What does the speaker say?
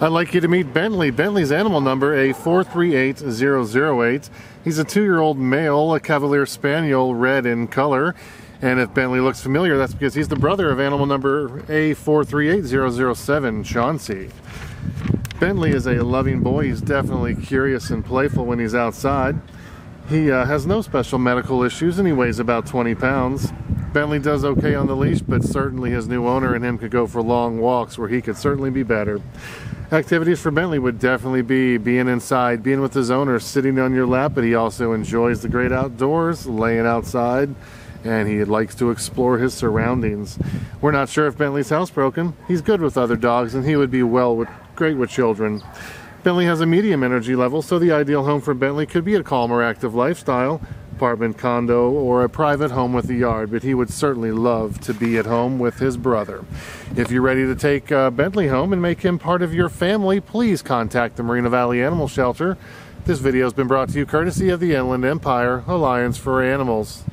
I'd like you to meet Bentley. Bentley's animal number A438008. He's a 2-year-old male, a Cavalier Spaniel, red in color. And if Bentley looks familiar, that's because he's the brother of animal number A438007, Chauncey. Bentley is a loving boy. He's definitely curious and playful when he's outside. He has no special medical issues and he weighs about 20 pounds. Bentley does okay on the leash, but certainly his new owner and him could go for long walks where he could certainly be better. Activities for Bentley would definitely be being inside, being with his owner, sitting on your lap, but he also enjoys the great outdoors, laying outside, and he likes to explore his surroundings. We're not sure if Bentley's housebroken. He's good with other dogs and he would be great with children. Bentley has a medium energy level, so the ideal home for Bentley could be a calm or active lifestyle, apartment, condo, or a private home with a yard, but he would certainly love to be at home with his brother. If you're ready to take Bentley home and make him part of your family, please contact the Moreno Valley Animal Shelter. This video has been brought to you courtesy of the Inland Empire Alliance for Animals.